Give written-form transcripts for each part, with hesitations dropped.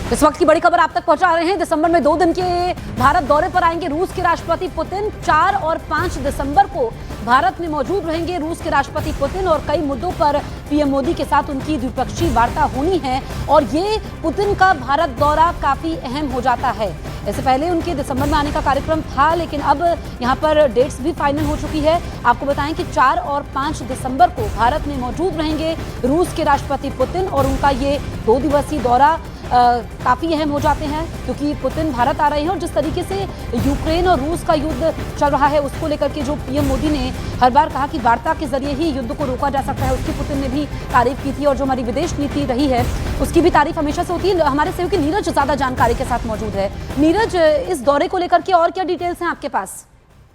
इस वक्त की बड़ी खबर आप तक पहुंचा रहे हैं। दिसंबर में 2 दिन के भारत दौरे पर आएंगे रूस के राष्ट्रपति पुतिन। 4 और 5 दिसंबर को भारत में मौजूद रहेंगे रूस के राष्ट्रपति पुतिन और कई मुद्दों पर पीएम मोदी के साथ उनकी द्विपक्षीय वार्ता होनी है और ये पुतिन का भारत दौरा काफी अहम हो जाता है। इससे पहले उनके दिसंबर में आने का कार्यक्रम था, लेकिन अब यहाँ पर डेट्स भी फाइनल हो चुकी है। आपको बताएं कि 4 और 5 दिसंबर को भारत में मौजूद रहेंगे रूस के राष्ट्रपति पुतिन और उनका ये 2 दिवसीय दौरा काफ़ी अहम हो जाते हैं क्योंकि पुतिन भारत आ रहे हैं और जिस तरीके से यूक्रेन और रूस का युद्ध चल रहा है उसको लेकर के जो पीएम मोदी ने हर बार कहा कि वार्ता के जरिए ही युद्ध को रोका जा सकता है, उसकी पुतिन ने भी तारीफ की थी और जो हमारी विदेश नीति रही है उसकी भी तारीफ हमेशा से होती है। हमारे सहयोगी नीरज ज़्यादा जानकारी के साथ मौजूद है। नीरज, इस दौरे को लेकर के और क्या डिटेल्स हैं आपके पास?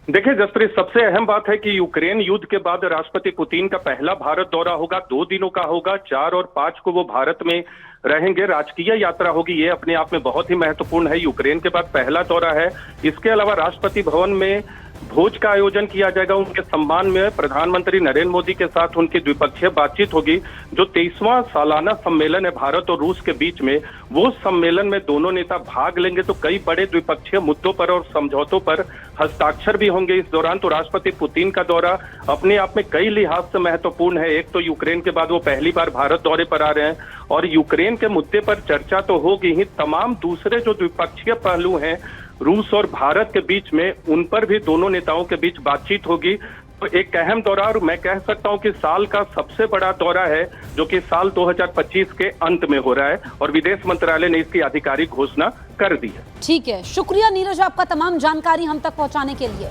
देखिए जसप्रीत, सबसे अहम बात है कि यूक्रेन युद्ध के बाद राष्ट्रपति पुतिन का पहला भारत दौरा होगा, 2 दिनों का होगा। 4 और 5 को वो भारत में रहेंगे, राजकीय यात्रा होगी। ये अपने आप में बहुत ही महत्वपूर्ण है, यूक्रेन के बाद पहला दौरा है। इसके अलावा राष्ट्रपति भवन में भोज का आयोजन किया जाएगा उनके सम्मान में। प्रधानमंत्री नरेंद्र मोदी के साथ उनकी द्विपक्षीय बातचीत होगी। जो 23वां सालाना सम्मेलन है भारत और रूस के बीच में, वो सम्मेलन में दोनों नेता भाग लेंगे तो कई बड़े द्विपक्षीय मुद्दों पर और समझौतों पर हस्ताक्षर भी होंगे इस दौरान। तो राष्ट्रपति पुतिन का दौरा अपने आप में कई लिहाज से महत्वपूर्ण है। एक तो यूक्रेन के बाद वो पहली बार भारत दौरे पर आ रहे हैं और यूक्रेन के मुद्दे पर चर्चा तो होगी ही, तमाम दूसरे जो द्विपक्षीय पहलू हैं रूस और भारत के बीच में, उन पर भी दोनों नेताओं के बीच बातचीत होगी। तो एक अहम दौरा, और मैं कह सकता हूं कि साल का सबसे बड़ा दौरा है जो कि साल 2025 के अंत में हो रहा है और विदेश मंत्रालय ने इसकी आधिकारिक घोषणा कर दी है। ठीक है, शुक्रिया नीरज आपका तमाम जानकारी हम तक पहुंचाने के लिए।